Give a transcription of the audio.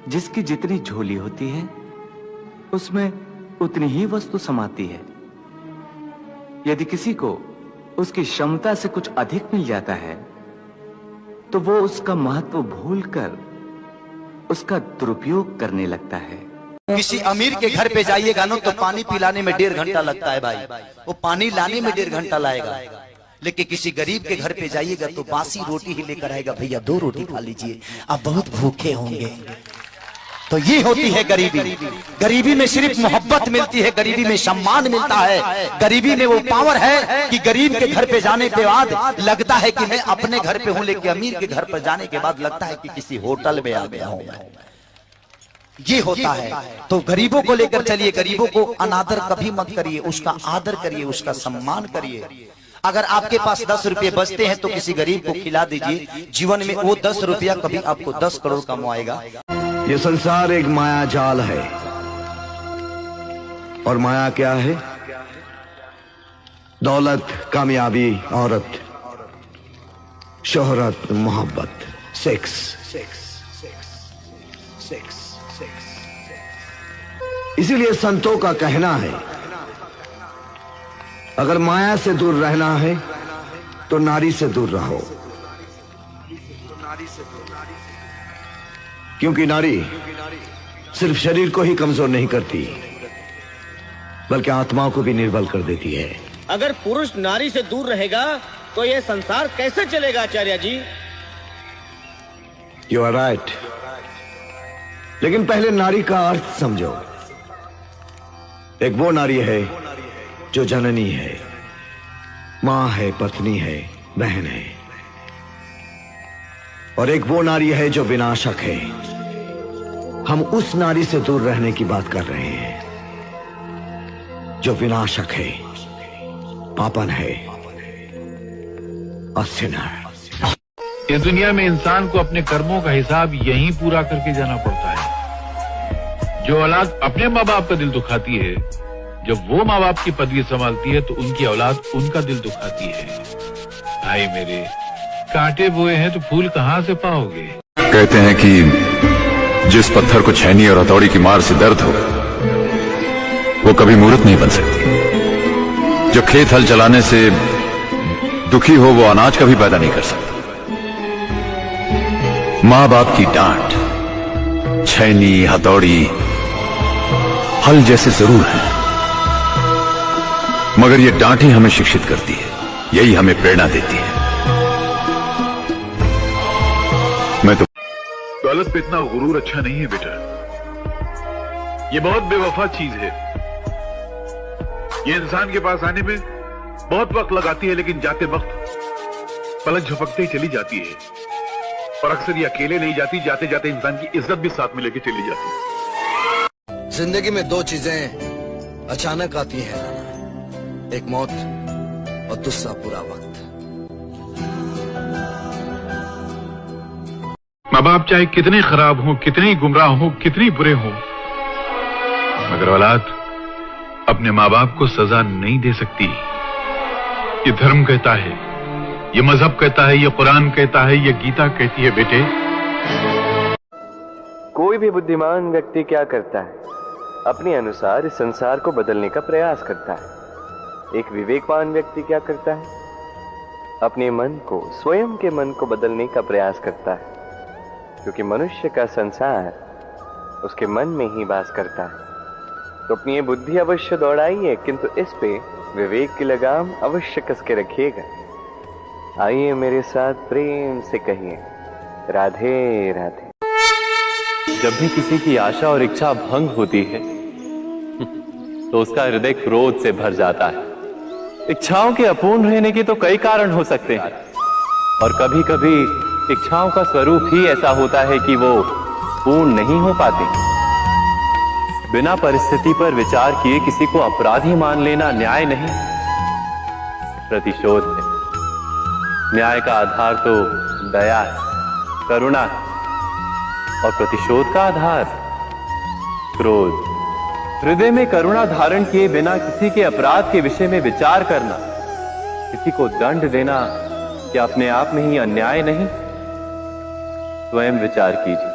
जिसकी जितनी झोली होती है उसमें उतनी ही वस्तु समाती है। यदि किसी को उसकी क्षमता से कुछ अधिक मिल जाता है तो वो उसका महत्व भूलकर उसका दुरुपयोग करने लगता है। किसी अमीर के घर पे जाइएगा ना तो पानी पिलाने में 1.5 घंटा लगता है भाई, वो पानी लाने में 1.5 घंटा लाएगा। लेकिन किसी गरीब के घर पे जाइएगा तो बासी रोटी ही लेकर आएगा, भैया 2 रोटी खा लीजिए, आप बहुत भूखे होंगे। तो ये होती है गरीबी। गरीबी में सिर्फ मोहब्बत मिलती है, गरीबी में सम्मान मिलता है, गरीबी में वो पावर है कि गरीब के घर पे जाने के बाद लगता है कि मैं अपने घर पे हूं, लेकिन अमीर के घर पर जाने के बाद लगता है कि किसी होटल में आ गया हूं मैं। ये होता है। तो गरीबों को लेकर चलिए, गरीबों को अनादर कभी मत करिए, उसका आदर करिए, उसका सम्मान करिए। अगर आपके पास 10 रुपये बचते हैं तो किसी गरीब को खिला दीजिए, जीवन में वो 10 रुपया कभी आपको 10 करोड़ कमाएगा। ये संसार एक माया जाल है, और माया क्या है? दौलत, कामयाबी, औरत, शोहरत, मोहब्बत, सेक्स। इसीलिए संतों का कहना है अगर माया से दूर रहना है तो नारी से दूर रहो, क्योंकि नारी सिर्फ शरीर को ही कमजोर नहीं करती बल्कि आत्मा को भी निर्बल कर देती है। अगर पुरुष नारी से दूर रहेगा तो यह संसार कैसे चलेगा आचार्य जी? यू आर राइट, लेकिन पहले नारी का अर्थ समझो। एक वो नारी है जो जननी है, मां है, पत्नी है, बहन है, और एक वो नारी है जो विनाशक है। हम उस नारी से दूर रहने की बात कर रहे हैं जो विनाशक है, पापन है, सिनर। इस दुनिया में इंसान को अपने कर्मों का हिसाब यहीं पूरा करके जाना पड़ता है। जो औलाद अपने माँ बाप का दिल दुखाती है, जब वो माँ बाप की पदवी संभालती है तो उनकी औलाद उनका दिल दुखाती है। भाई मेरे, कांटे बोए हैं तो फूल कहाँ से पाओगे? कहते हैं कि जिस पत्थर को छैनी और हथौड़ी की मार से दर्द हो वो कभी मूर्त नहीं बन सकती। जो खेत हल चलाने से दुखी हो वो अनाज कभी पैदा नहीं कर सकता। मां बाप की डांट, छैनी, हथौड़ी, हल जैसे जरूर है, मगर ये डांट ही हमें शिक्षित करती है, यही हमें प्रेरणा देती है। मैं तो दौलत पे इतना गुरूर अच्छा नहीं है बेटा, ये बहुत बेवफा चीज है। ये इंसान के पास आने में बहुत वक्त लगाती है, लेकिन जाते वक्त पलक झपकते ही चली जाती है। और अक्सर ये अकेले नहीं जाती, जाते जाते इंसान की इज्जत भी साथ में लेके चली जाती है। जिंदगी में 2 चीजें अचानक आती हैं, एक मौत और दूसरा बुरा वक्त। माँ बाप चाहे कितने खराब हों, कितने गुमराह हों, कितने बुरे हों, मगर औलाद अपने माँ बाप को सजा नहीं दे सकती। ये धर्म कहता है, ये मजहब कहता है, ये कुरान कहता है, ये गीता कहती है बेटे। कोई भी बुद्धिमान व्यक्ति क्या करता है? अपने अनुसार इस संसार को बदलने का प्रयास करता है। एक विवेकवान व्यक्ति क्या करता है? अपने मन को, स्वयं के मन को बदलने का प्रयास करता है, क्योंकि मनुष्य का संसार उसके मन में ही वास करता है। तो अपनी ये बुद्धि अवश्य दौड़ाइए, किंतु इस पे विवेक की लगाम अवश्य कस के रखिएगा। आइए मेरे साथ प्रेम से कहिए, राधे राधे। जब भी किसी की आशा और इच्छा भंग होती है तो उसका हृदय क्रोध से भर जाता है। इच्छाओं के अपूर्ण रहने के तो कई कारण हो सकते हैं, और कभी कभी इच्छाओं का स्वरूप ही ऐसा होता है कि वो पूर्ण नहीं हो पाती। बिना परिस्थिति पर विचार किए किसी को अपराधी मान लेना न्याय नहीं, प्रतिशोध है। न्याय का आधार तो दया है, करुणा है, और प्रतिशोध का आधार क्रोध। हृदय में करुणा धारण किए बिना किसी के अपराध के विषय में विचार करना, किसी को दंड देना क्या अपने आप में ही अन्याय नहीं? स्वयं विचार कीजिए।